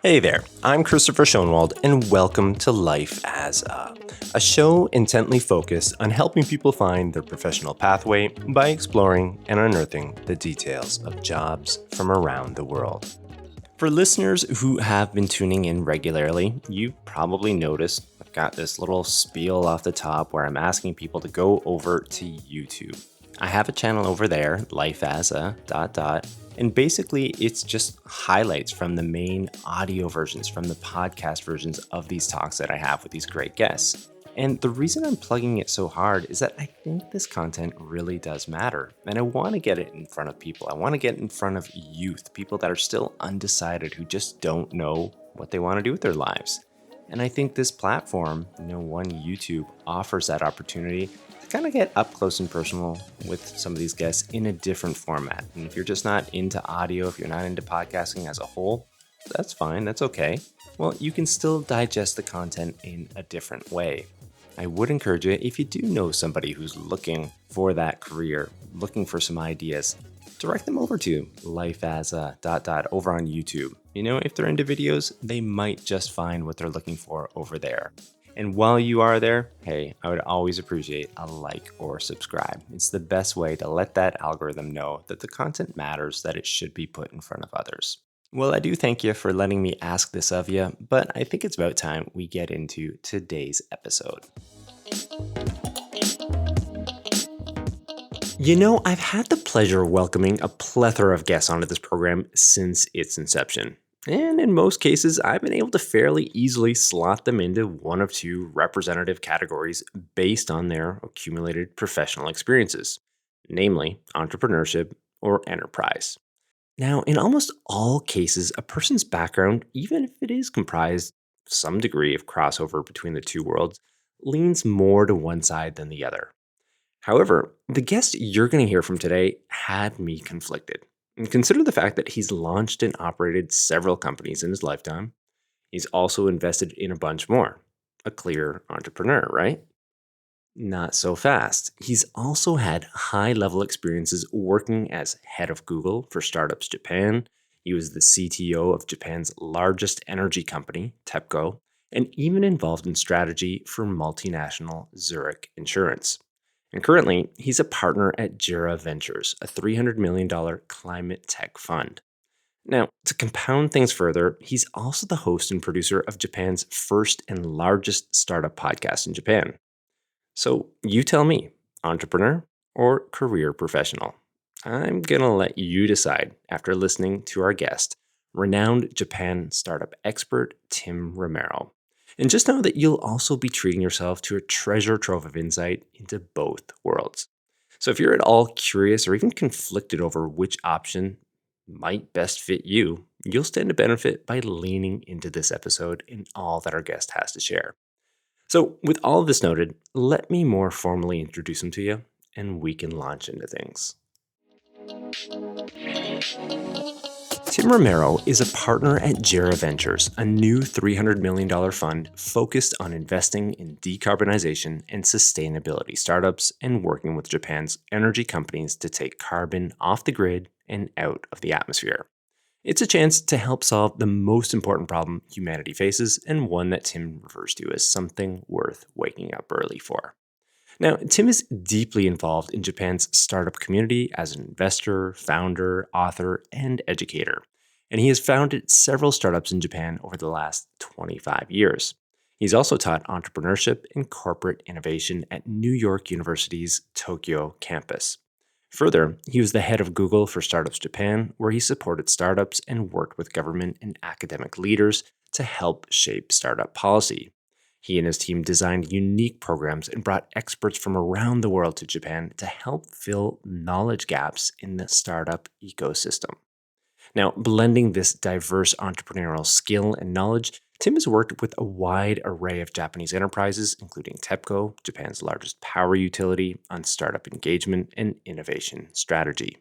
Hey there, I'm Christopher Schoenwald, and welcome to Life as a show intently focused on helping people find their professional pathway by exploring and unearthing the details of jobs from around the world. For listeners who have been tuning in regularly, you've probably noticed I've got this little spiel off the top where I'm asking people to go over to YouTube. I have a channel over there, Life as a ... And basically, it's just highlights from the main audio versions, from the podcast versions of these talks that I have with these great guests. And the reason I'm plugging it so hard is that I think this content really does matter. And I want to get it in front of people. I want to get it in front of youth, people that are still undecided, who just don't know what they want to do with their lives. And I think this platform, YouTube, offers that opportunity to kind of get up close and personal with some of these guests in a different format. And if you're just not into audio, if you're not into podcasting as a whole, that's fine, that's okay. Well, you can still digest the content in a different way. I would encourage you, if you do know somebody who's looking for that career, looking for some ideas, direct them over to Life as a ... over on YouTube. If they're into videos, they might just find what they're looking for over there. And while you are there, hey, I would always appreciate a like or subscribe. It's the best way to let that algorithm know that the content matters, that it should be put in front of others. Well, I do thank you for letting me ask this of you, but I think it's about time we get into today's episode. I've had the pleasure of welcoming a plethora of guests onto this program since its inception. And in most cases, I've been able to fairly easily slot them into one of two representative categories based on their accumulated professional experiences, namely entrepreneurship or enterprise. Now, in almost all cases, a person's background, even if it is comprised of some degree of crossover between the two worlds, leans more to one side than the other. However, the guest you're going to hear from today had me conflicted. And consider the fact that he's launched and operated several companies in his lifetime. He's also invested in a bunch more. A clear entrepreneur, right? Not so fast. He's also had high-level experiences working as head of Google for Startups Japan. He was the CTO of Japan's largest energy company, TEPCO, and even involved in strategy for multinational Zurich Insurance. And currently, he's a partner at JERA Ventures, a $300 million climate tech fund. Now, to compound things further, he's also the host and producer of Japan's first and largest startup podcast in Japan. So you tell me, entrepreneur or career professional? I'm going to let you decide after listening to our guest, renowned Japan startup expert Tim Romero. And just know that you'll also be treating yourself to a treasure trove of insight into both worlds. So if you're at all curious or even conflicted over which option might best fit you, you'll stand to benefit by leaning into this episode and all that our guest has to share. So with all of this noted, let me more formally introduce him to you, and we can launch into things. Tim Romero is a partner at JERA Ventures, a new $300 million fund focused on investing in decarbonization and sustainability startups and working with Japan's energy companies to take carbon off the grid and out of the atmosphere. It's a chance to help solve the most important problem humanity faces, and one that Tim refers to as something worth waking up early for. Now, Tim is deeply involved in Japan's startup community as an investor, founder, author, and educator. And he has founded several startups in Japan over the last 25 years. He's also taught entrepreneurship and corporate innovation at New York University's Tokyo campus. Further, he was the head of Google for Startups Japan, where he supported startups and worked with government and academic leaders to help shape startup policy. He and his team designed unique programs and brought experts from around the world to Japan to help fill knowledge gaps in the startup ecosystem. Now, blending this diverse entrepreneurial skill and knowledge, Tim has worked with a wide array of Japanese enterprises, including TEPCO, Japan's largest power utility, on startup engagement and innovation strategy.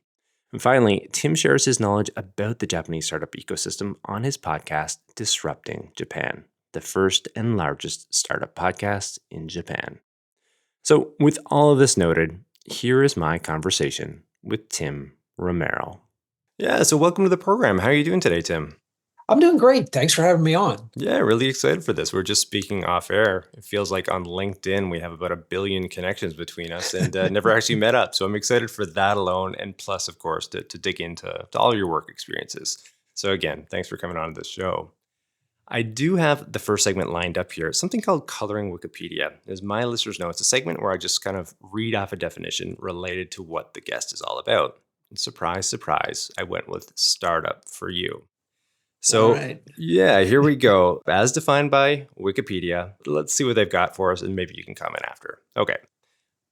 And finally, Tim shares his knowledge about the Japanese startup ecosystem on his podcast, Disrupting Japan, the first and largest startup podcast in Japan. So, with all of this noted, here is my conversation with Tim Romero. Yeah, so welcome to the program. How are you doing today, Tim? I'm doing great. Thanks for having me on. Yeah, really excited for this. We're just speaking off air. It feels like on LinkedIn we have about a billion connections between us and never actually met up. So I'm excited for that alone. And plus, of course, to dig into all your work experiences. So again, thanks for coming on this show. I do have the first segment lined up here. Something called Coloring Wikipedia. As my listeners know, it's a segment where I just kind of read off a definition related to what the guest is all about. And surprise, surprise, I went with startup for you. All So, right. yeah, here we go. As defined by Wikipedia, let's see what they've got for us, and maybe you can comment after. Okay,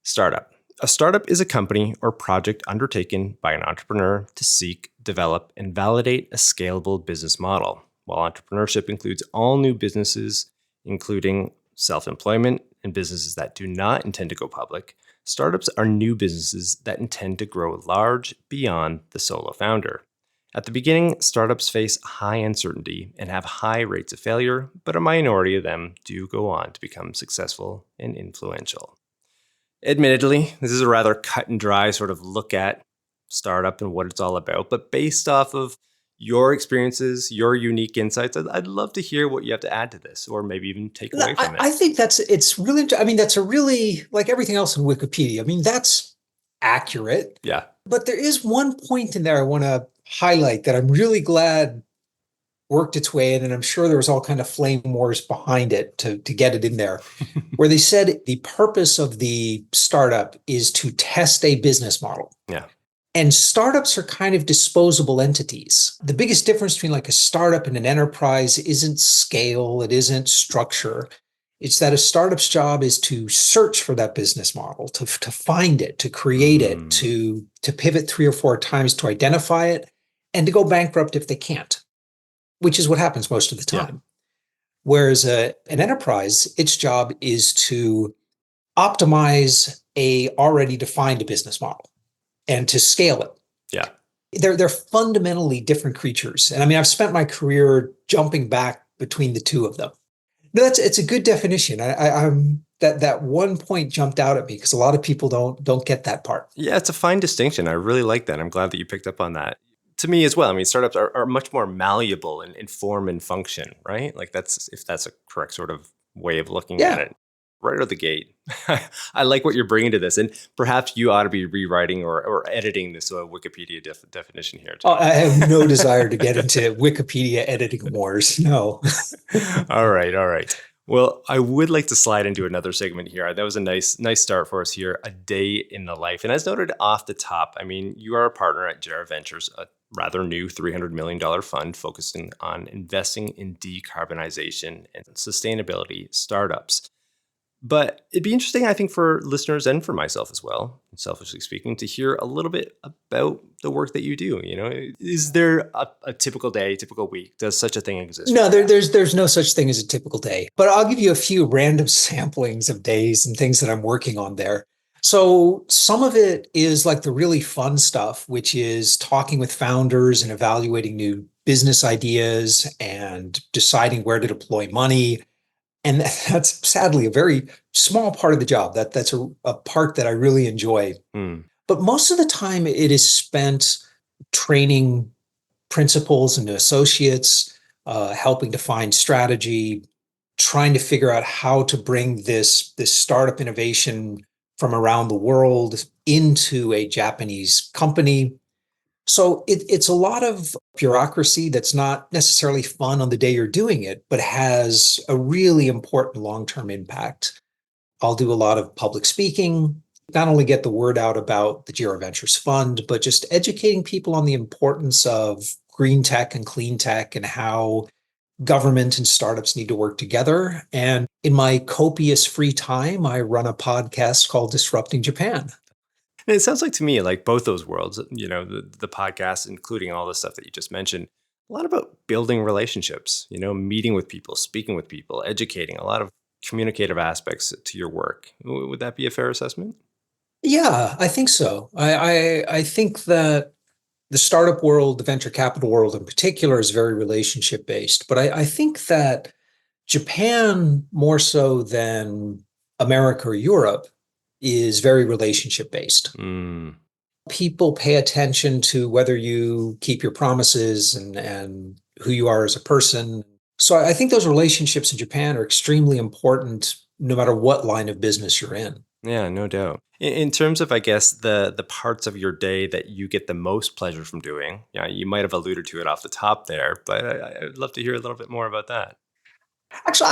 startup. A startup is a company or project undertaken by an entrepreneur to seek, develop, and validate a scalable business model. While entrepreneurship includes all new businesses, including self employment and businesses that do not intend to go public, startups are new businesses that intend to grow large beyond the solo founder. At the beginning, startups face high uncertainty and have high rates of failure, but a minority of them do go on to become successful and influential. Admittedly, this is a rather cut and dry sort of look at startup and what it's all about, but based off of your experiences, your unique insights, I'd love to hear what you have to add to this or maybe even take No, away from it. I think it's really, I mean, that's a really, like everything else in Wikipedia. I mean, that's accurate, Yeah. but there is one point in there I want to highlight that I'm really glad worked its way in, and I'm sure there was all kind of flame wars behind it to get it in there, where they said the purpose of the startup is to test a business model. Yeah. And startups are kind of disposable entities. The biggest difference between like a startup and an enterprise isn't scale, it isn't structure. It's that a startup's job is to search for that business model, to find it, to create it, Mm, to pivot 3 or 4 times to identify it, and to go bankrupt if they can't, which is what happens most of the yeah. time. Whereas an enterprise, its job is to optimize a already defined business model and to scale it. Yeah. They're fundamentally different creatures. And I mean, I've spent my career jumping back between the two of them. No, it's a good definition. I'm that one point jumped out at me because a lot of people don't get that part. Yeah, it's a fine distinction. I really like that. I'm glad that you picked up on that. To me as well, I mean, startups are much more malleable in form and function, right? Like that's if that's a correct sort of way of looking at Yeah. it. Right out of the gate. I like what you're bringing to this. And perhaps you ought to be rewriting or editing this Wikipedia definition here Oh, too. I have no desire to get into Wikipedia editing wars. No. All right, all right. Well, I would like to slide into another segment here. That was a nice start for us here. A day in the life, and as noted off the top, I mean, you are a partner at JERA Ventures, a rather new $300 million fund focusing on investing in decarbonization and sustainability startups. But it'd be interesting, I think, for listeners and for myself as well, selfishly speaking, to hear a little bit about the work that you do. You know, is there a typical day, typical week? Does such a thing exist for No, you? there's no such thing as a typical day. But I'll give you a few random samplings of days and things that I'm working on there. So some of it is like the really fun stuff, which is talking with founders and evaluating new business ideas and deciding where to deploy money. And that's sadly a very small part of the job. That's a part that I really enjoy. Hmm. But most of the time it is spent training principals and associates, helping to find strategy, trying to figure out how to bring this startup innovation from around the world into a Japanese company. So it's a lot of bureaucracy that's not necessarily fun on the day you're doing it, but has a really important long-term impact. I'll do a lot of public speaking, not only get the word out about the JERA Ventures Fund, but just educating people on the importance of green tech and clean tech and how government and startups need to work together. And in my copious free time, I run a podcast called Disrupting Japan. And it sounds like to me, like both those worlds, the podcast, including all the stuff that you just mentioned, a lot about building relationships, meeting with people, speaking with people, educating, a lot of communicative aspects to your work. Would that be a fair assessment? Yeah, I think so. I think that the startup world, the venture capital world in particular, is very relationship based. But I think that Japan, more so than America or Europe, is very relationship based. Mm. People pay attention to whether you keep your promises and who you are as a person. So I think those relationships in Japan are extremely important no matter what line of business you're in. Yeah, no doubt. In terms of, I guess, the parts of your day that you get the most pleasure from doing, yeah, you might have alluded to it off the top there, but I'd love to hear a little bit more about that. Actually,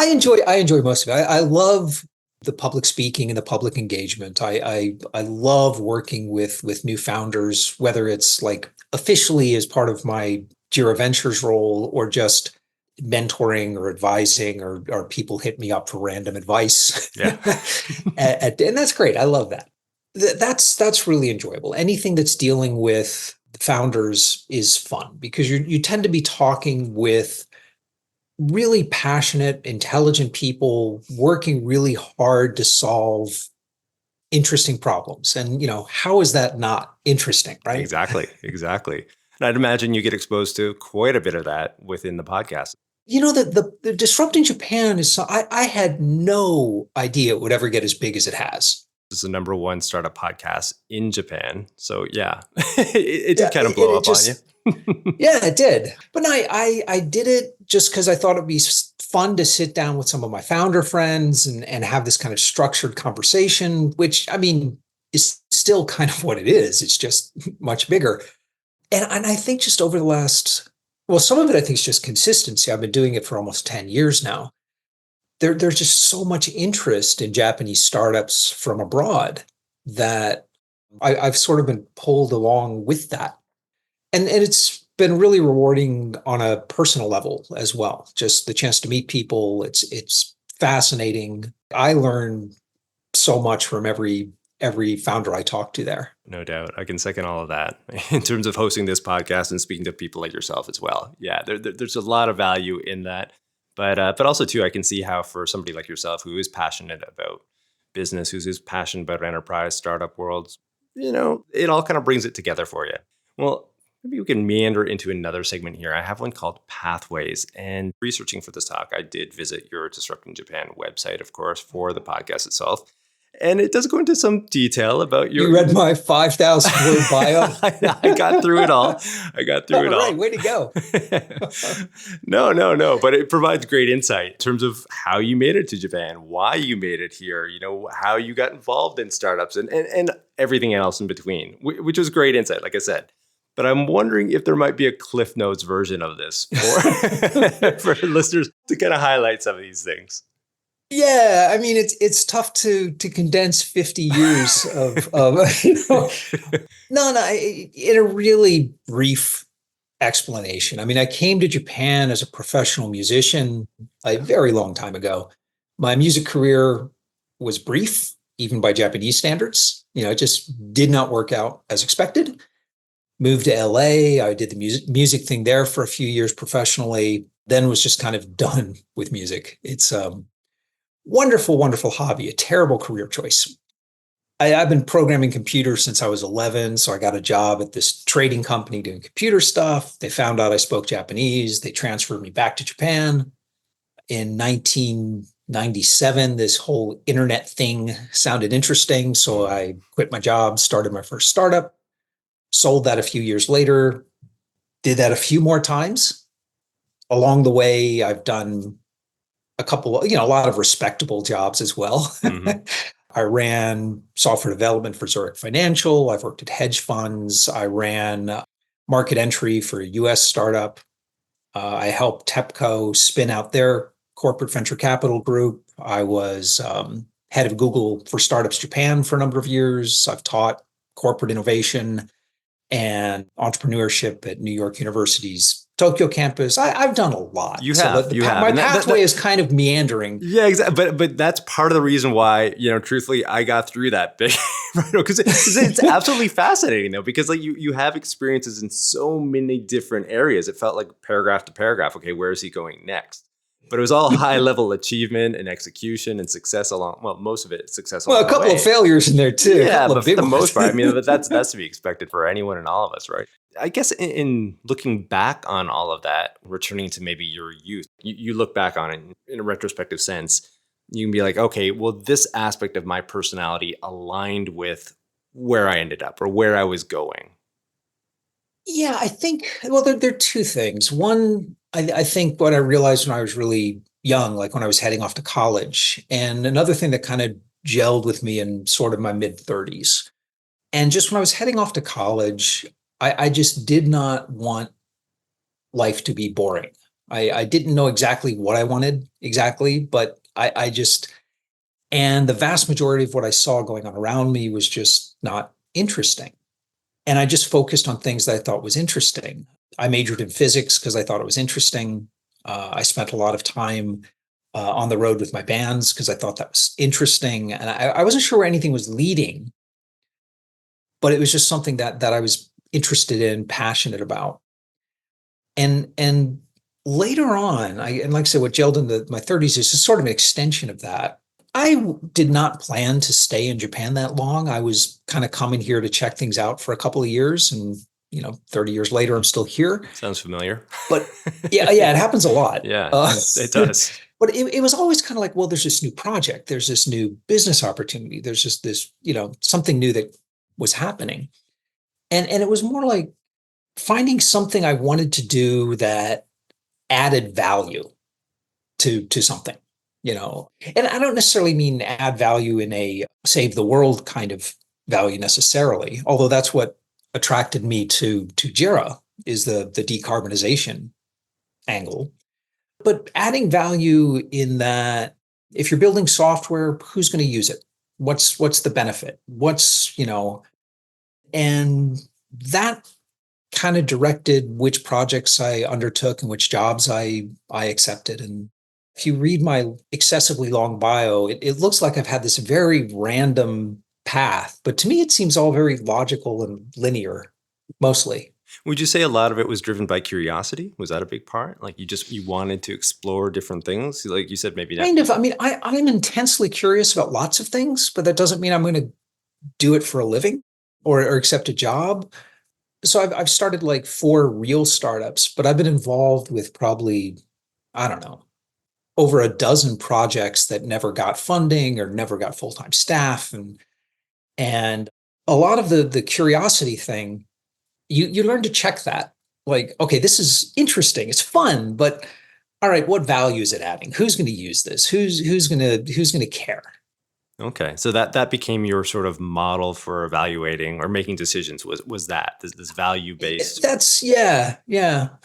I enjoy most of it. I love the public speaking and the public engagement. I love working with new founders, whether it's like officially as part of my JERA Ventures role or just mentoring or advising or people hit me up for random advice. Yeah. And that's great. I love that. That's really enjoyable. Anything that's dealing with founders is fun because you tend to be talking with really passionate, intelligent people working really hard to solve interesting problems. And, how is that not interesting, right? Exactly. Exactly. And I'd imagine you get exposed to quite a bit of that within the podcast. The disrupting Japan is I had no idea it would ever get as big as it has. This is the number one startup podcast in Japan. So yeah, it Yeah, did kind of blow it up on you. just yeah, it did. But I did it just because I thought it'd be fun to sit down with some of my founder friends and have this kind of structured conversation, which I mean is still kind of what it is. It's just much bigger. And I think just over the last, well, some of it I think is just consistency. I've been doing it for almost 10 years now. There's just so much interest in Japanese startups from abroad that I've sort of been pulled along with that. And it's been really rewarding on a personal level as well. Just the chance to meet people. It's fascinating. I learn so much from every founder I talk to there. No doubt. I can second all of that in terms of hosting this podcast and speaking to people like yourself as well. Yeah, there's a lot of value in that. But also, too, I can see how for somebody like yourself who is passionate about business, who's passionate about enterprise, startup worlds, it all kind of brings it together for you. Well, maybe we can meander into another segment here. I have one called Pathways. And researching for this talk, I did visit your Disrupting Japan website, of course, for the podcast itself. And it does go into some detail about your. You read my 5,000 word bio. I got through it all. I got through it all. Right, way to go. No. But it provides great insight in terms of how you made it to Japan, why you made it here, how you got involved in startups and everything else in between, which was great insight, like I said. But I'm wondering if there might be a Cliff Notes version of this for listeners to kind of highlight some of these things. Yeah, I mean it's tough to condense 50 years of no, in a really brief explanation. I mean, I came to Japan as a professional musician a very long time ago. My music career was brief, even by Japanese standards. It just did not work out as expected. Moved to LA. I did the music thing there for a few years professionally, then was just kind of done with music. It's wonderful, wonderful hobby, a terrible career choice. I've been programming computers since I was 11. So I got a job at this trading company doing computer stuff. They found out I spoke Japanese. They transferred me back to Japan. In 1997, this whole internet thing sounded interesting. So I quit my job, started my first startup, sold that a few years later, did that a few more times. Along the way, I've done a lot of respectable jobs as well. Mm-hmm. I ran software development for Zurich Financial. I've worked at hedge funds. I ran market entry for a US startup. I helped TEPCO spin out their corporate venture capital group. I was head of Google for Startups Japan for a number of years. I've taught corporate innovation and entrepreneurship at New York University's Tokyo campus. I've done a lot. You have. My pathway is kind of meandering. Yeah, exactly. But that's part of the reason why, truthfully, I got through that big, because it's absolutely fascinating though, because like you have experiences in so many different areas. It felt like paragraph to paragraph. Okay, where is he going next? But it was all high level achievement and execution and success most of it success. Well, a couple of failures in there too. Yeah, but for the most part, I mean, that's to be expected for anyone and all of us, right? I guess in looking back on all of that, returning to maybe your youth, you look back on it in a retrospective sense, you can be like, okay, well, this aspect of my personality aligned with where I ended up or where I was going? Yeah, I think, well, there are two things. One, I think what I realized when I was really young, like when I was heading off to college, and another thing that kind of gelled with me in sort of my mid 30s. And just when I was heading off to college, I just did not want life to be boring. I didn't know exactly what I wanted exactly, but I just, and the vast majority of what I saw going on around me was just not interesting. And I just focused on things that I thought was interesting. I majored in physics because I thought it was interesting. I spent a lot of time on the road with my bands because I thought that was interesting. And I wasn't sure where anything was leading, but it was just something that I was interested in, passionate about. And later on, and like I said, what gelled into my 30s is just sort of an extension of that. I did not plan to stay in Japan that long. I was kind of coming here to check things out for a couple of years, and 30 years later, I'm still here. Sounds familiar. But yeah, it happens a lot. Yeah, it does. But it was always kind of like, well, there's this new project, there's this new business opportunity, there's just this, something new that was happening, and it was more like finding something I wanted to do that added value to something, And I don't necessarily mean add value in a save the world kind of value necessarily, although that's what attracted me to JERA is the decarbonization angle. But adding value in that if you're building software, who's going to use it? What's the benefit? And that kind of directed which projects I undertook and which jobs I accepted. And if you read my excessively long bio, it looks like I've had this very random path, but to me, it seems all very logical and linear, mostly. Would you say a lot of it was driven by curiosity? Was that a big part? Like you wanted to explore different things? Like you said, maybe not. Kind of. I mean, I'm intensely curious about lots of things, but that doesn't mean I'm going to do it for a living or accept a job. So I've started like 4 real startups, but I've been involved with probably, I don't know, over a dozen projects that never got funding or never got full-time staff. And a lot of the curiosity thing, you learn to check that. Like, okay, this is interesting, it's fun, but all right, what value is it adding? Who's going to use this? Who's gonna care? Okay, so that became your sort of model for evaluating or making decisions. Was that this value based? That's yeah.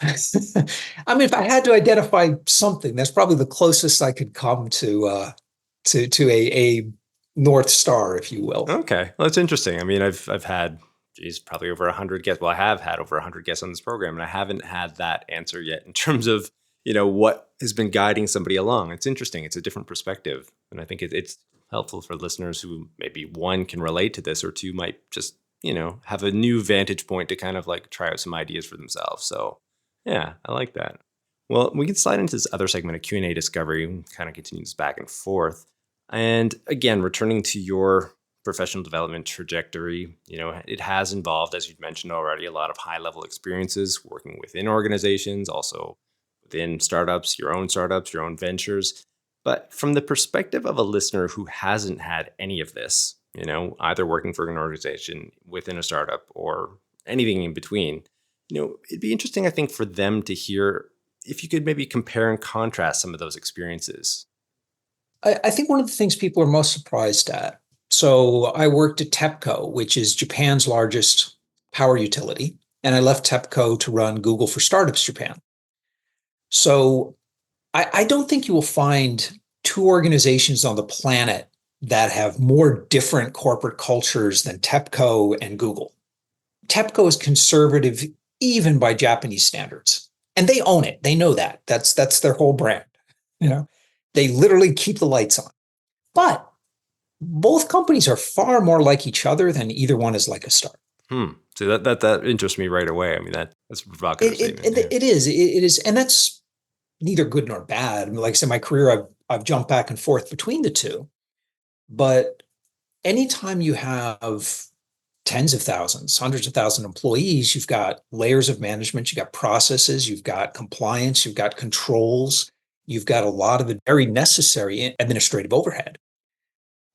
I mean, if I had to identify something, that's probably the closest I could come to a North Star, if you will. Okay, well, that's interesting. I mean, I've had, geez, probably over 100 guests. Well, I have had over 100 guests on this program, and I haven't had that answer yet in terms of what has been guiding somebody along. It's interesting. It's a different perspective, and I think it's helpful for listeners who maybe one can relate to this, or two might just have a new vantage point to kind of like try out some ideas for themselves. So yeah, I like that. Well, we can slide into this other segment of Q&A discovery and kind of continue this back and forth. And again, returning to your professional development trajectory, it has involved, as you'd mentioned already, a lot of high level experiences working within organizations, also within startups, your own ventures. But from the perspective of a listener who hasn't had any of this, either working for an organization within a startup or anything in between, it'd be interesting, I think, for them to hear if you could maybe compare and contrast some of those experiences. I think one of the things people are most surprised at. So I worked at TEPCO, which is Japan's largest power utility, and I left TEPCO to run Google for Startups Japan. So I don't think you will find two organizations on the planet that have more different corporate cultures than TEPCO and Google. TEPCO is conservative even by Japanese standards, and they own it. They know that. That's their whole brand. They literally keep the lights on. But both companies are far more like each other than either one is like a startup. So that interests me right away. I mean, that's a provocative statement. It is, and that's neither good nor bad. I mean, like I said, my career, I've jumped back and forth between the two. But anytime you have tens of thousands, hundreds of thousands of employees, you've got layers of management, you've got processes, you've got compliance, you've got controls, you've got a lot of very necessary administrative overhead.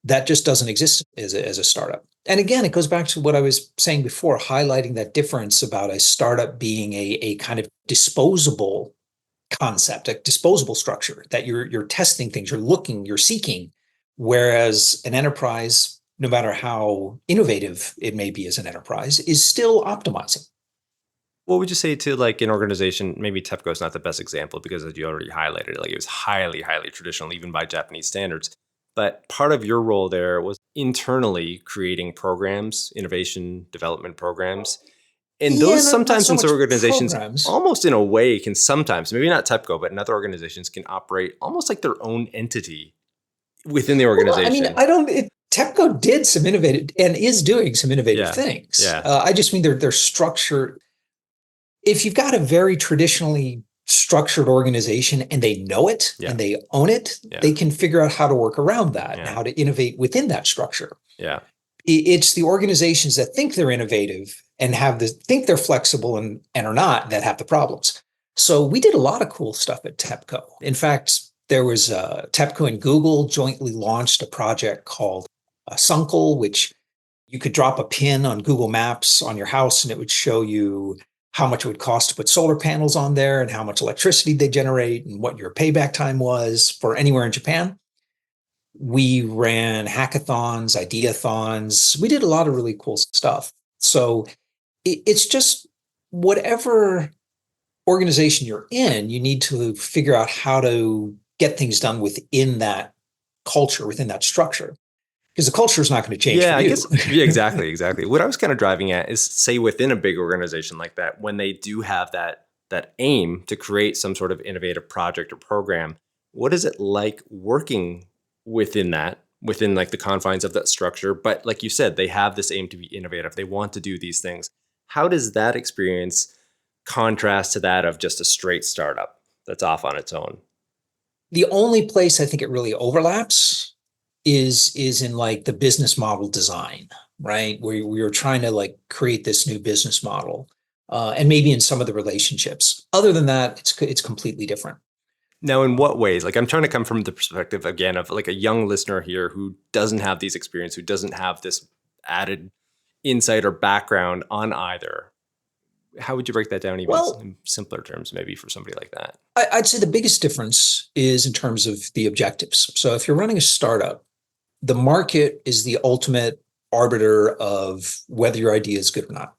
That just doesn't exist as a startup. And again, it goes back to what I was saying before, highlighting that difference about a startup being a kind of disposable concept, a disposable structure that you're testing things, you're looking, you're seeking, whereas an enterprise, no matter how innovative it may be as an enterprise, is still optimizing. What would you say to like an organization? Maybe TEPCO is not the best example because as you already highlighted, like it was highly, highly traditional, even by Japanese standards. But part of your role there was internally creating programs, innovation development programs. And Yeah, those not sometimes so in some much organizations, programs. almost in a way, can sometimes, maybe not TEPCO, but in other organizations, can operate almost like their own entity within the Well, I mean, organization. I don't. TEPCO did some innovative and is doing some innovative Yeah. things. Yeah. I just mean their structure. If you've got a very traditionally structured organization and they know it Yeah. and they own it, Yeah. they can figure out how to work around that and Yeah. how to innovate within that structure. Yeah. It's the organizations that think they're innovative and think they're flexible and are not that have the problems. So we did a lot of cool stuff at TEPCO. In fact, there was TEPCO and Google jointly launched a project called Sunkel, which you could drop a pin on Google Maps on your house and it would show you how much it would cost to put solar panels on there and how much electricity they generate and what your payback time was for anywhere in Japan. We ran hackathons, ideathons. We did a lot of really cool stuff. So it's just whatever organization you're in, you need to figure out how to get things done within that culture, within that structure, because the culture is not going to change for Yeah, I you. guess. Yeah, exactly, exactly. What I was kind of driving at is, say, within a big organization like that, when they do have that aim to create some sort of innovative project or program, what is it like working within that, within like the confines of that structure? But like you said, they have this aim to be innovative. They want to do these things. How does that experience contrast to that of just a straight startup that's off on its own? The only place I think it really overlaps is in like the business model design, right? Where we are trying to like create this new business model, and maybe in some of the relationships. Other than that, it's completely different. Now, in what ways? Like, I'm trying to come from the perspective again of like a young listener here who doesn't have these experience, who doesn't have this added insight or background on either. How would you break that down even Well, in simpler terms, maybe for somebody like that? I'd say the biggest difference is in terms of the objectives. So if you're running a startup, the market is the ultimate arbiter of whether your idea is good or not.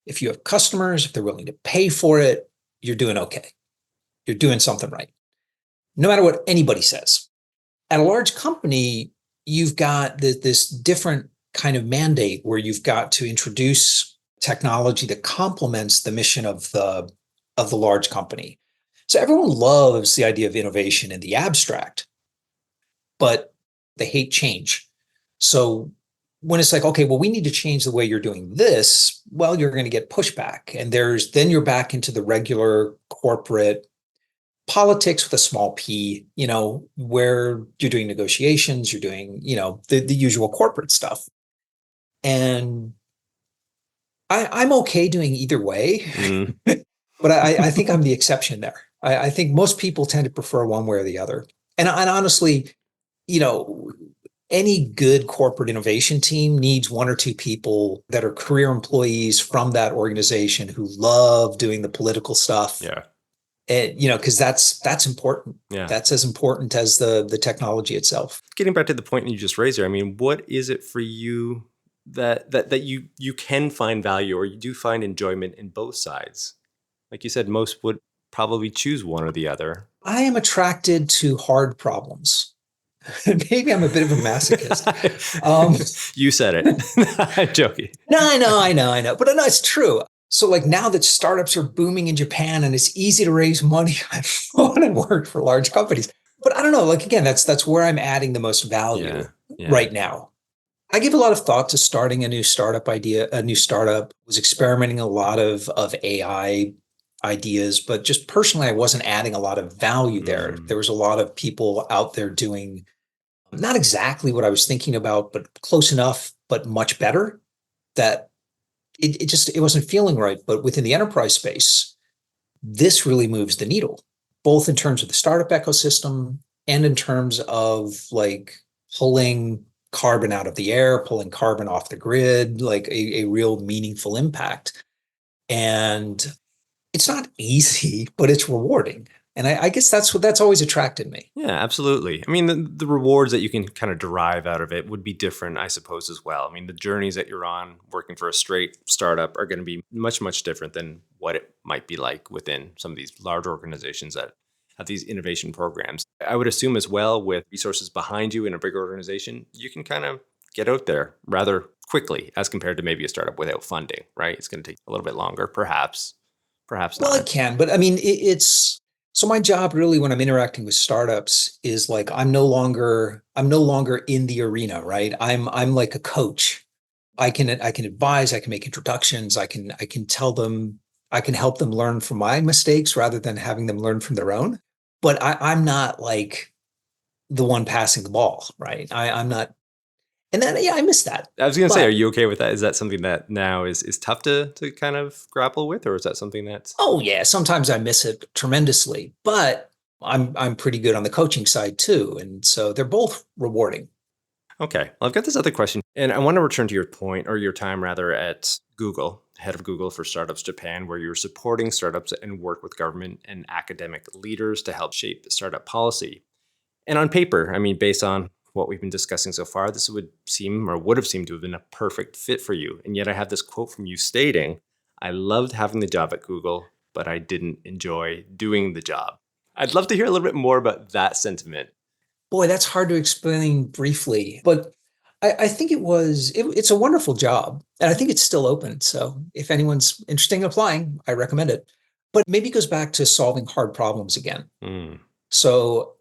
If you have customers, if they're willing to pay for it, you're doing okay. You're doing something right, no matter what anybody says. At a large company, you've got this different kind of mandate where you've got to introduce technology that complements the mission of the large company. So everyone loves the idea of innovation in the abstract, but they hate change. So when it's like, okay, well, we need to change the way you're doing this, well, you're going to get pushback. And then you're back into the regular corporate politics with a small p, where you're doing negotiations, you're doing, the usual corporate stuff. And I'm okay doing either way, Mm. but I think I'm the exception there. I think most people tend to prefer one way or the other. And honestly, you know, any good corporate innovation team needs one or two people that are career employees from that organization who love doing the political stuff. Yeah. And, because that's important. Yeah. That's as important as the technology itself. Getting back to the point you just raised there, I mean, what is it for you that you can find value or you do find enjoyment in both sides? Like you said, most would probably choose one or the other. I am attracted to hard problems. Maybe I'm a bit of a masochist. Um, You said it. I'm joking. no, I know. But no, it's true. So like now that startups are booming in Japan and it's easy to raise money, I want to work for large companies. But I don't know, like again, that's where I'm adding the most value Yeah. Yeah. right now. I give a lot of thought to starting a new startup idea, a new startup, was experimenting a lot of AI ideas, but just personally, I wasn't adding a lot of value there. Mm. There was a lot of people out there doing not exactly what I was thinking about, but close enough, but much better that it wasn't feeling right. But within the enterprise space, this really moves the needle, both in terms of the startup ecosystem and in terms of like pulling carbon out of the air, pulling carbon off the grid, like a real meaningful impact. And it's not easy, but it's rewarding. And I guess that's always attracted me. Yeah, absolutely. I mean, the rewards that you can kind of derive out of it would be different, I suppose, as well. I mean, the journeys that you're on working for a straight startup are going to be much, much different than what it might be like within some of these large organizations that have these innovation programs. I would assume as well, with resources behind you in a big organization, you can kind of get out there rather quickly as compared to maybe a startup without funding, right? It's going to take a little bit longer, perhaps, perhaps Well, it not. can, but I mean, it's so my job really when I'm interacting with startups is like I'm no longer in the arena, right? I'm like a coach. I can advise, I can make introductions, I can tell them, I can help them learn from my mistakes rather than having them learn from their own. But I'm not like the one passing the ball, right? I'm not, and then yeah, I miss that. I was going to say, are But you okay with that? Is that something that now is tough to kind of grapple with, or is that something that's oh yeah, sometimes I miss it tremendously, but I'm pretty good on the coaching side too. And so they're both rewarding. okay? Well, I've got this other question, and I want to return to your point or your time rather at Google, head of Google for Startups Japan, where you're supporting startups and work with government and academic leaders to help shape the startup policy. And on paper, I mean, based on what we've been discussing so far, this would seem or would have seemed to have been a perfect fit for you. And yet I have this quote from you stating, I loved having the job at Google, but I didn't enjoy doing the job. I'd love to hear a little bit more about that sentiment. Boy, that's hard to explain briefly, but I think it's a wonderful job, and I think it's still open. So if anyone's interested in applying, I recommend it. But maybe it goes back to solving hard problems again. Mm, So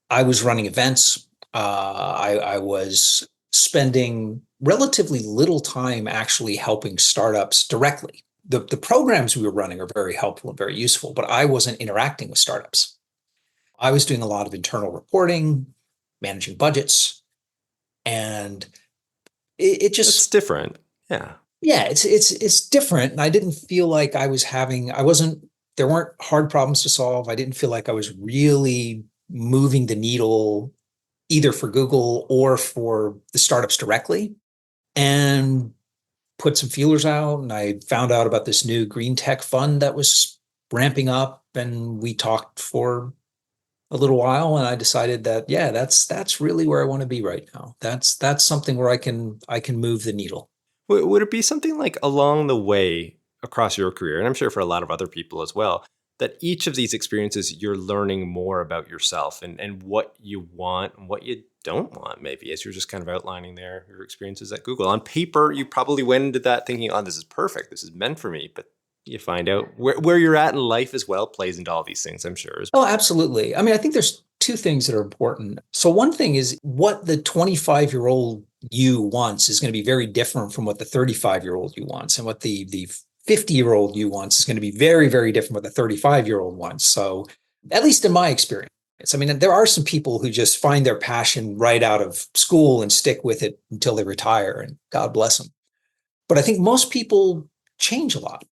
I was running events. I was spending relatively little time actually helping startups directly. The programs we were running are very helpful and very useful, but I wasn't interacting with startups. I was doing a lot of internal reporting, managing budgets, and it that's just different. Yeah. yeah, it's different. And I didn't feel like I wasn't there weren't hard problems to solve. I didn't feel like I was really moving the needle either for Google or for the startups directly. And put some feelers out and I found out about this new green tech fund that was ramping up and we talked for a little while and I decided that yeah, that's really where I want to be right now. That's something where I can move the needle. Would it be something like along the way across your career, and I'm sure for a lot of other people as well, that each of these experiences you're learning more about yourself and what you want and what you don't want, maybe, as you're just kind of outlining there your experiences at Google. On paper, you probably went into that thinking, oh, this is perfect, this is meant for me. But you find out where you're at in life as well plays into all these things, I'm sure. Oh, absolutely. I mean, I think there's two things that are important. So one thing is what the 25-year-old you wants is going to be very different from what the 35-year-old you wants. And what the 50-year-old you wants is going to be very, very different what the 35-year-old wants. So at least in my experience, I mean, there are some people who just find their passion right out of school and stick with it until they retire, and God bless them. But I think most people change a lot.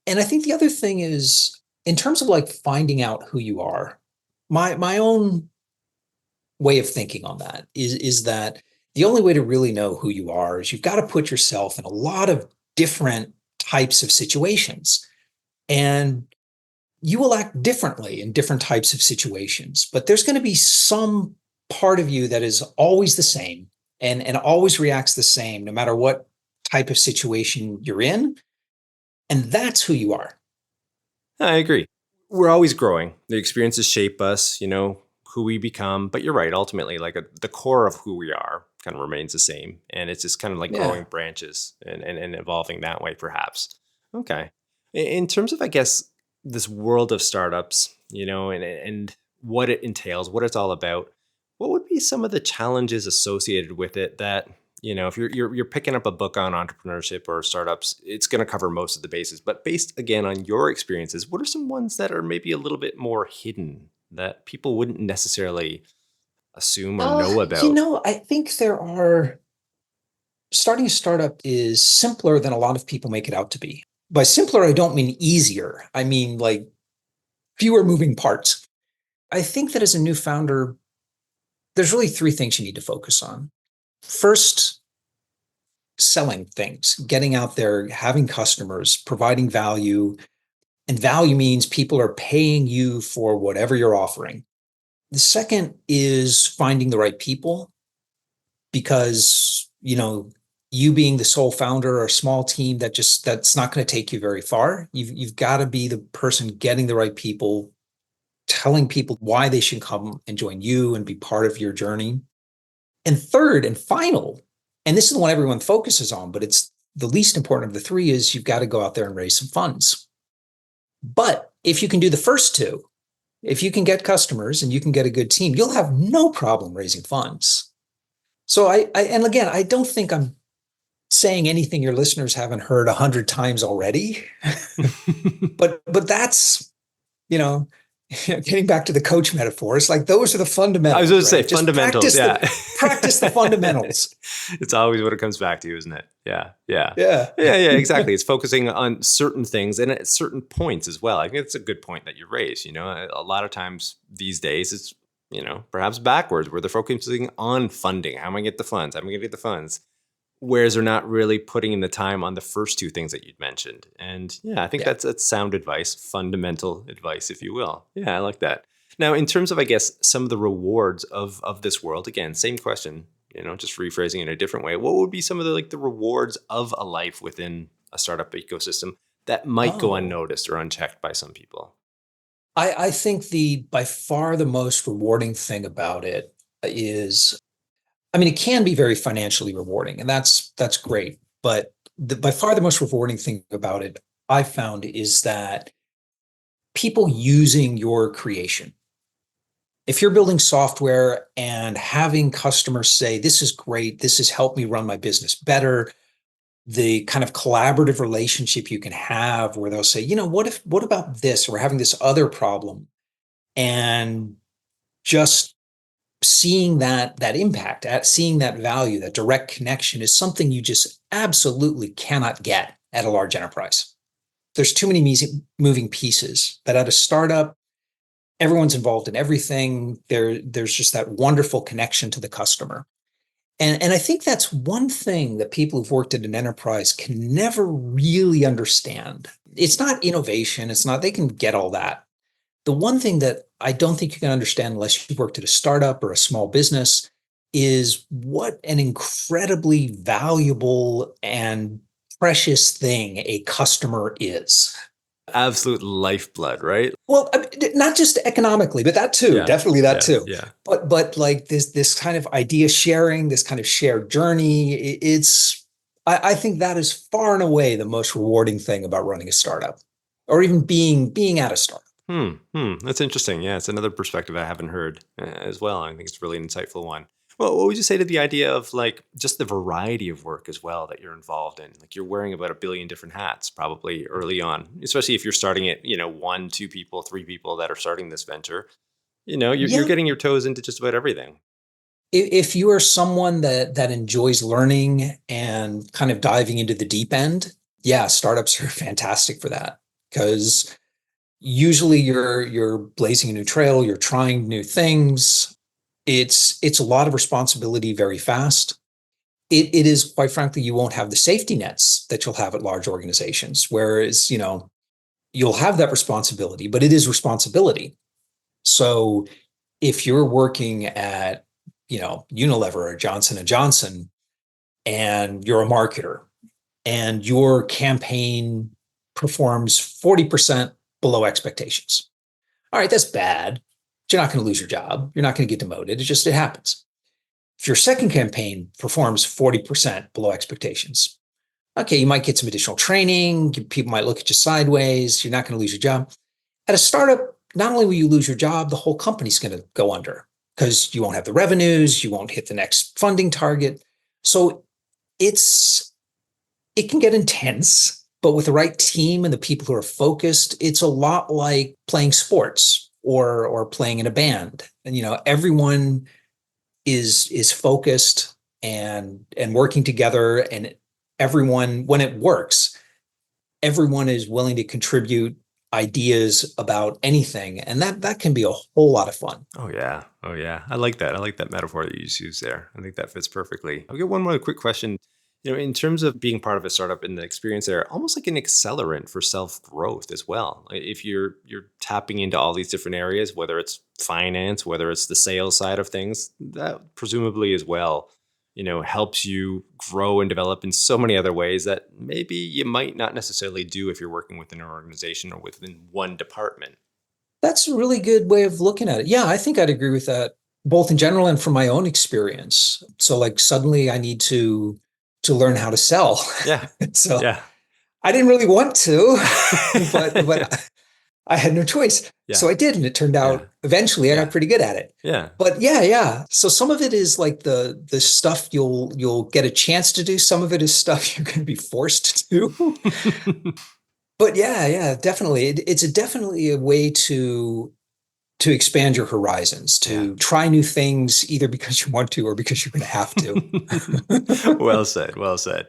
And I think the other thing is in terms of like finding out who you are, my own way of thinking on that is that the only way to really know who you are is you've got to put yourself in a lot of different types of situations. And you will act differently in different types of situations, but there's going to be some part of you that is always the same and always reacts the same no matter what type of situation you're in. And that's who you are. I agree. We're always growing. The experiences shape us, who we become. But you're right. Ultimately, like the core of who we are kind of remains the same. And it's just kind of like growing Yeah. branches and evolving that way, perhaps. Okay. In terms of, I guess, this world of startups, and what it entails, what it's all about, what would be some of the challenges associated with it that if you're picking up a book on entrepreneurship or startups, it's going to cover most of the bases. But based again on your experiences, what are some ones that are maybe a little bit more hidden that people wouldn't necessarily assume or know about? I think there are starting a startup is simpler than a lot of people make it out to be. By simpler, I don't mean easier. I mean like fewer moving parts. I think that as a new founder, there's really three things you need to focus on. First, selling things, getting out there, having customers, providing value. And value means people are paying you for whatever you're offering. The second is finding the right people because, you being the sole founder or a small team that's not going to take you very far. You've got to be the person getting the right people, telling people why they should come and join you and be part of your journey. And third and final, and this is the one everyone focuses on, but it's the least important of the three, is you've got to go out there and raise some funds. But if you can do the first two, if you can get customers and you can get a good team, you'll have no problem raising funds. So and again, I don't think I'm saying anything your listeners haven't heard 100 times already, but that's, you know, getting back to the coach metaphors, like those are the fundamentals. I was going to say Just fundamentals. practice the fundamentals. It's always what it comes back to, isn't it? Yeah. Yeah. Exactly. It's focusing on certain things and at certain points as well. I think it's a good point that you raised. A lot of times these days it's, perhaps backwards, where they're focusing on funding. How am I going to get the funds? How am I going to get the funds? Whereas they're not really putting in the time on the first two things that you'd mentioned. And I think that's sound advice, fundamental advice, if you will. Yeah, I like that. Now, in terms of, I guess, some of the rewards of this world, again, same question, just rephrasing it in a different way. What would be some of the rewards of a life within a startup ecosystem that might go unnoticed or unchecked by some people? I think by far the most rewarding thing about it is, it can be very financially rewarding, and that's great. But by far the most rewarding thing about it, I found, is that people using your creation. If you're building software and having customers say, this is great, this has helped me run my business better, the kind of collaborative relationship you can have where they'll say, what about this? We're having this other problem. And just seeing that impact, seeing that value, that direct connection is something you just absolutely cannot get at a large enterprise. There's too many moving pieces, but at a startup, everyone's involved in everything. There's just that wonderful connection to the customer. And I think that's one thing that people who've worked at an enterprise can never really understand. It's not innovation. They can get all that. The one thing that I don't think you can understand unless you've worked at a startup or a small business is what an incredibly valuable and precious thing a customer is. Absolute lifeblood, right? Well, not just economically, but that too, definitely that too. Yeah. But like this kind of idea sharing, this kind of shared journey, I think that is far and away the most rewarding thing about running a startup, or even being at a startup. That's interesting. Yeah, it's another perspective I haven't heard as well. I think it's really an insightful one. Well, what would you say to the idea of just the variety of work as well that you're involved in? You're wearing about 1 billion different hats probably early on, especially if you're starting it, 1, 2 people, 3 people that are starting this venture. You're getting your toes into just about everything. If you are someone that enjoys learning and kind of diving into the deep end, startups are fantastic for that, because usually you're blazing a new trail, you're trying new things. It's a lot of responsibility very fast. It is, quite frankly, you won't have the safety nets that you'll have at large organizations, whereas, you'll have that responsibility, but it is responsibility. So if you're working at, Unilever or Johnson & Johnson, and you're a marketer and your campaign performs 40% below expectations. All right, that's bad. You're not going to lose your job. You're not going to get demoted. It happens. If your second campaign performs 40% below expectations, okay, you might get some additional training. People might look at you sideways. You're not going to lose your job. At a startup, not only will you lose your job, the whole company's going to go under, because you won't have the revenues. You won't hit the next funding target. So it can get intense, but with the right team and the people who are focused, it's a lot like playing sports or playing in a band. And everyone is focused and working together, and everyone, when it works, everyone is willing to contribute ideas about anything. And that can be a whole lot of fun. Oh yeah. Oh yeah. I like that. I like that metaphor that you just used there. I think that fits perfectly. I'll get one more quick question. In terms of being part of a startup and the experience there, almost like an accelerant for self-growth as well. If you're tapping into all these different areas, whether it's finance, whether it's the sales side of things, that presumably as well, helps you grow and develop in so many other ways that maybe you might not necessarily do if you're working within an organization or within one department. That's a really good way of looking at it. Yeah, I think I'd agree with that, both in general and from my own experience. So like suddenly I need to learn how to sell. Yeah. So Yeah. I didn't really want to, Yeah. but I had no choice. So Yeah. I did, and it turned Yeah. out eventually I got Yeah. pretty good at it. Yeah. But yeah, yeah. So some of it is like the stuff you'll get a chance to do. Some of it is stuff you're going to be forced to do. But yeah, yeah, definitely. It's definitely a way to expand your horizons, Yeah. to try new things, either because you want to or because you're going to have to. Well said. Well said.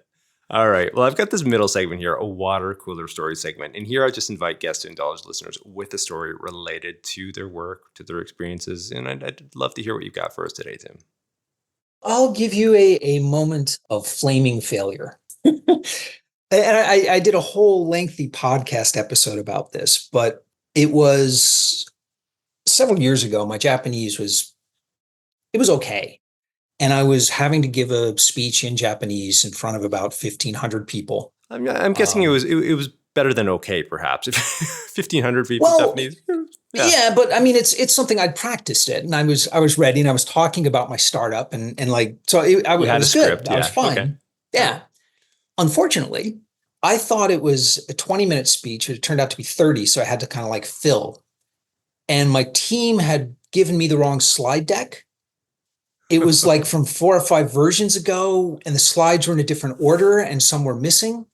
All right. Well, I've got this middle segment here, a water cooler story segment. And here I just invite guests to indulge listeners with a story related to their work, to their experiences. And I'd love to hear what you've got for us today, Tim. I'll give you a moment of flaming failure. And I did a whole lengthy podcast episode about this, but it was several years ago. My Japanese it was okay. And I was having to give a speech in Japanese in front of about 1,500 people. I'm guessing Um, it was better than okay, perhaps. 1,500 people, well, Japanese. Yeah. yeah, but I mean, it's something I'd practiced it, and I was ready, and I was talking about my startup, and like so, You I had a was good. script. I was Yeah. Okay. fine. All right. Yeah. Unfortunately, I thought it was a 20-minute speech. It turned out to be 30, so I had to kind of like fill. And my team had given me the wrong slide deck. It was like from 4 or 5 versions ago, and the slides were in a different order, and some were missing.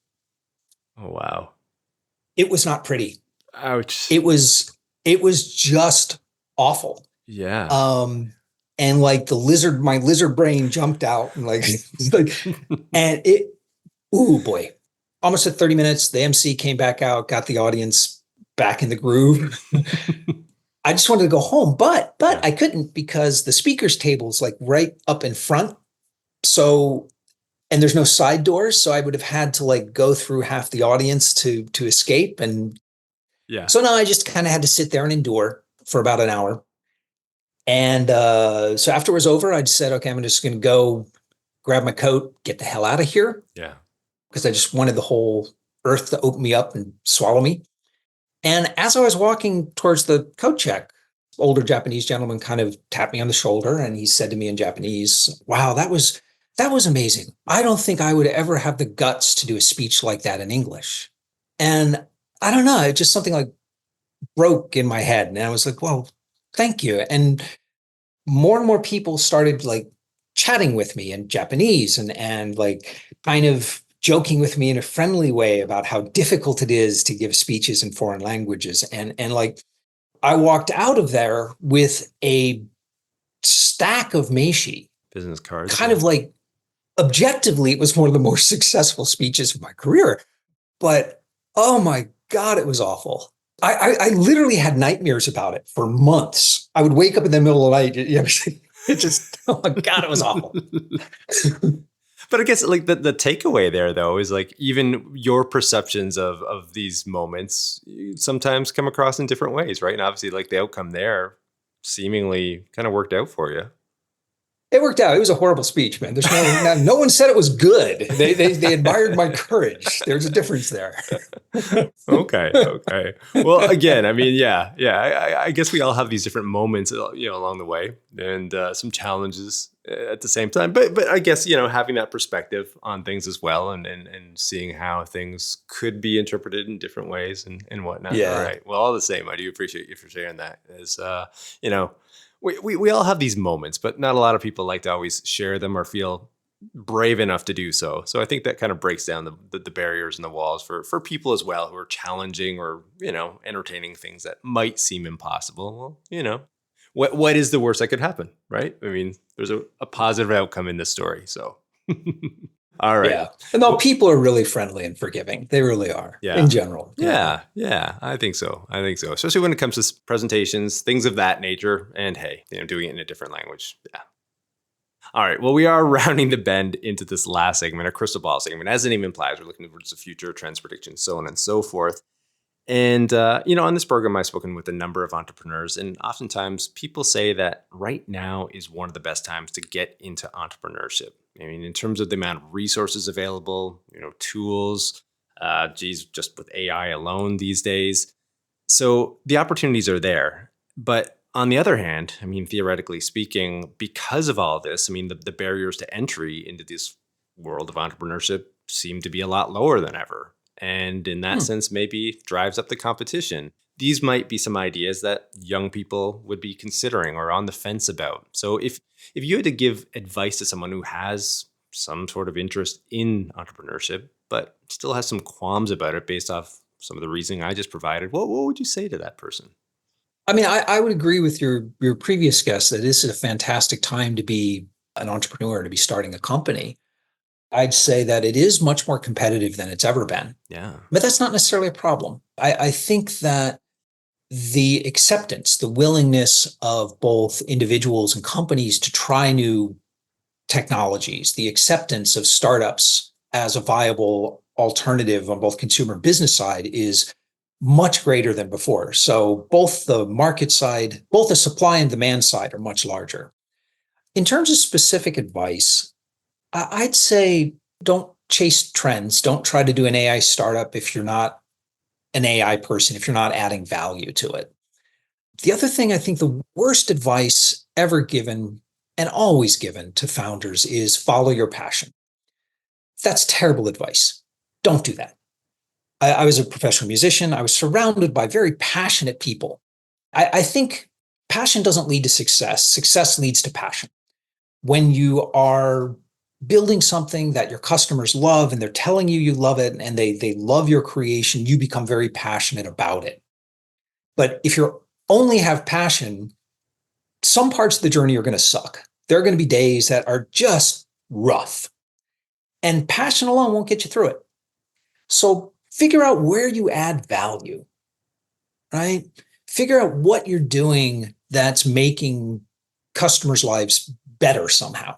Oh, wow. It was not pretty. Ouch. It was just awful. Yeah. Um, and like my lizard brain jumped out and like, and ooh boy, almost at 30 minutes, the MC came back out, got the audience back in the groove. I just wanted to go home, but Yeah. I couldn't because the speakers table is like right up in front. So, and there's no side doors. So I would have had to like go through half the audience to escape. And Yeah. so now I just kind of had to sit there and endure for about an hour. And so after it was over, I just said, okay, I'm just going to go grab my coat, get the hell out of here, Yeah. because I just wanted the whole earth to open me up and swallow me. And as I was walking towards the coat check, older Japanese gentleman kind of tapped me on the shoulder, and he said to me in Japanese, "Wow, that was amazing. I don't think I would ever have the guts to do a speech like that in English." And I don't know, it just something like broke in my head, and I was like, "Well, thank you." And more and more people started like chatting with me in Japanese, and like kind of joking with me in a friendly way about how difficult it is to give speeches in foreign languages. And like I walked out of there with a stack of Meishi, Business cards. kind Yeah. of like objectively, it was one of the more successful speeches of my career. But oh my God, it was awful. I literally had nightmares about it for months. I would wake up in the middle of the night. It just, oh my God, it was awful. But I guess like the takeaway there though is like even your perceptions of these moments sometimes come across in different ways, right? And obviously like the outcome there seemingly kind of worked out for you. It worked out. It was a horrible speech, man. There's no one said it was good. They admired my courage. There's a difference there. Okay. Okay. Well, again, I mean, yeah, yeah. I guess we all have these different moments, along the way, and some challenges at the same time. But I guess having that perspective on things as well, and seeing how things could be interpreted in different ways and whatnot. All Yeah. right. Well, all the same, I do appreciate you for sharing that. As you know, we all have these moments, but not a lot of people like to always share them or feel brave enough to do so. So I think that kind of breaks down the barriers and the walls for people as well who are challenging or, entertaining things that might seem impossible. Well, what is the worst that could happen, right? I mean, there's a positive outcome in this story. So All right. Yeah. And though Well, people are really friendly and forgiving, they really are yeah. in general. Yeah. Yeah, I think so. I think so. Especially when it comes to presentations, things of that nature. And hey, doing it in a different language. Yeah. All right. Well, we are rounding the bend into this last segment, a crystal ball segment. As the name implies, we're looking towards the future, trends, predictions, so on and so forth. And, on this program, I've spoken with a number of entrepreneurs, and oftentimes people say that right now is one of the best times to get into entrepreneurship. I mean, in terms of the amount of resources available, tools, just with AI alone these days. So the opportunities are there. But on the other hand, I mean, theoretically speaking, because of all this, I mean, the barriers to entry into this world of entrepreneurship seem to be a lot lower than ever. And in that Hmm. sense, maybe drives up the competition. These might be some ideas that young people would be considering or on the fence about. So if you had to give advice to someone who has some sort of interest in entrepreneurship, but still has some qualms about it based off some of the reasoning I just provided, what would you say to that person? I mean, I would agree with your previous guest that this is a fantastic time to be an entrepreneur, to be starting a company. I'd say that it is much more competitive than it's ever been, Yeah. but that's not necessarily a problem. I think that the acceptance, the willingness of both individuals and companies to try new technologies, the acceptance of startups as a viable alternative on both consumer and business side is much greater than before. So both the market side, both the supply and demand side are much larger. In terms of specific advice, I'd say don't chase trends. Don't try to do an AI startup if you're not an AI person, if you're not adding value to it. The other thing I think the worst advice ever given and always given to founders is follow your passion. That's terrible advice. Don't do that. I was a professional musician. I was surrounded by very passionate people. I think passion doesn't lead to success. Success leads to passion. When you are building something that your customers love and they're telling you love it and they love your creation, you become very passionate about it. But if you only have passion, some parts of the journey are going to suck. There are going to be days that are just rough, and passion alone won't get you through it. So figure out where you add value, right? Figure out what you're doing that's making customers' lives better somehow.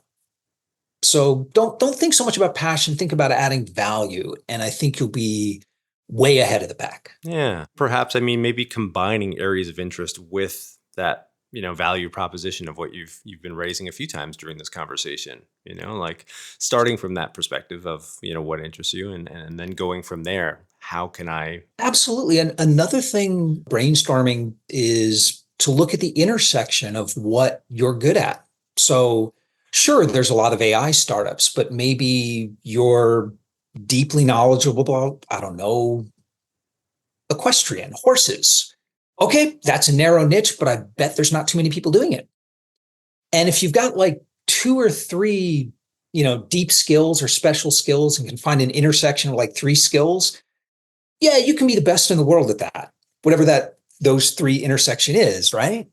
So don't think so much about passion, think about adding value, and I think you'll be way ahead of the pack. Yeah. Perhaps, I mean, maybe combining areas of interest with that, value proposition of what you've been raising a few times during this conversation, like starting from that perspective of, what interests you and then going from there. How can I? Absolutely. And another thing brainstorming is to look at the intersection of what you're good at. So, sure, there's a lot of AI startups, but maybe you're deeply knowledgeable about, I don't know, equestrian, horses. Okay, that's a narrow niche, but I bet there's not too many people doing it. And if you've got like two or three, deep skills or special skills and can find an intersection of like three skills, yeah, you can be the best in the world at that, whatever that those three intersection is, right?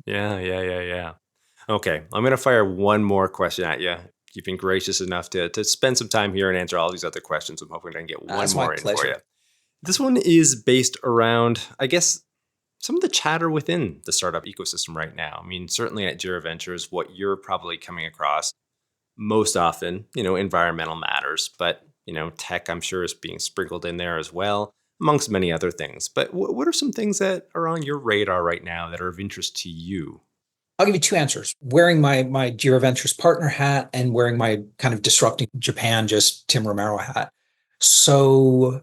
Yeah. Okay. I'm going to fire one more question at you. You've been gracious enough to spend some time here and answer all these other questions. I'm hoping I can get one That's my more in for you. pleasure. This one is based around, I guess, some of the chatter within the startup ecosystem right now. I mean, certainly at JERA Ventures, what you're probably coming across most often, environmental matters, but, tech, I'm sure, is being sprinkled in there as well, amongst many other things. But what are some things that are on your radar right now that are of interest to you? I'll give you two answers. Wearing my JERA Ventures partner hat and wearing my kind of disrupting Japan, just Tim Romero hat. So,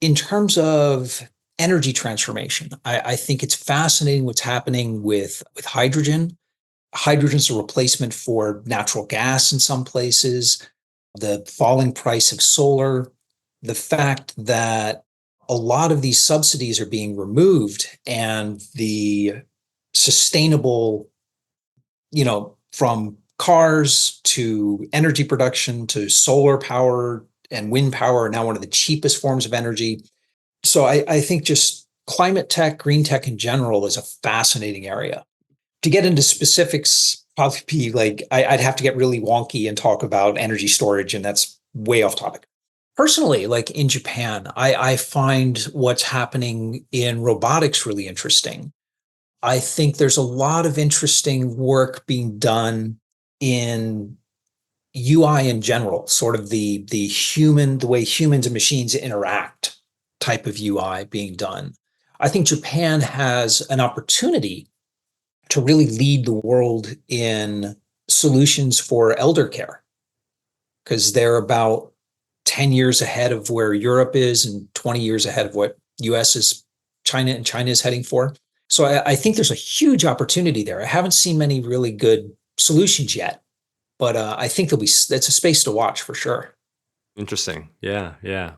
in terms of energy transformation, I think it's fascinating what's happening with hydrogen. Hydrogen's a replacement for natural gas in some places, the falling price of solar, the fact that a lot of these subsidies are being removed and the sustainable, from cars to energy production to solar power and wind power are now one of the cheapest forms of energy. So I think just climate tech, green tech in general is a fascinating area. To get into specifics, probably be like I'd have to get really wonky and talk about energy storage, and that's way off topic. Personally, like in Japan, I find what's happening in robotics really interesting. I think there's a lot of interesting work being done in UI in general, sort of the way humans and machines interact type of UI being done. I think Japan has an opportunity to really lead the world in solutions for elder care because they're about 10 years ahead of where Europe is and 20 years ahead of what US is, China is heading for. So I think there's a huge opportunity there. I haven't seen many really good solutions yet, but I think that's a space to watch for sure. Interesting. Yeah, yeah.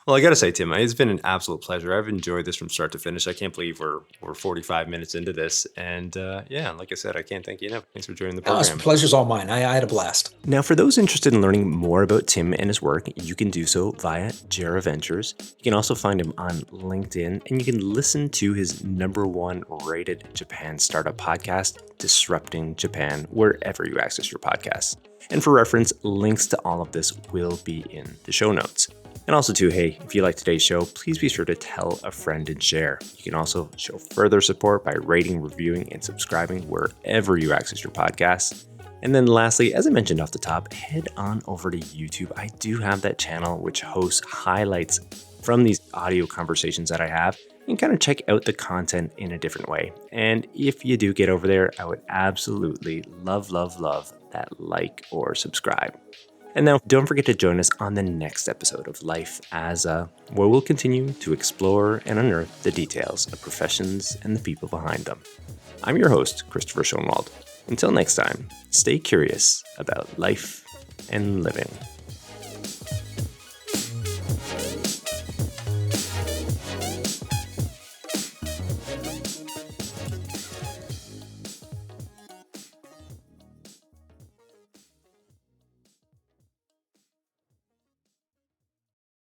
Well, I got to say, Tim, it's been an absolute pleasure. I've enjoyed this from start to finish. I can't believe we're 45 minutes into this, and yeah, like I said, I can't thank you enough. Thanks for joining the Oh, program. pleasure's all mine. I had a blast. Now, for those interested in learning more about Tim and his work, you can do so via JERA Ventures. You can also find him on LinkedIn, and you can listen to his #1 rated Japan startup podcast, Disrupting Japan, wherever you access your podcasts. And for reference, links to all of this will be in the show notes. And also too, hey, if you like today's show, please be sure to tell a friend and share. You can also show further support by rating, reviewing, and subscribing wherever you access your podcasts. And then lastly, as I mentioned off the top, head on over to YouTube. I do have that channel which hosts highlights from these audio conversations that I have and kind of check out the content in a different way. And if you do get over there, I would absolutely love that like or subscribe. And now don't forget to join us on the next episode of Life as a, where we'll continue to explore and unearth the details of professions and the people behind them. I'm your host, Christopher Schoenwald. Until next time, stay curious about life and living.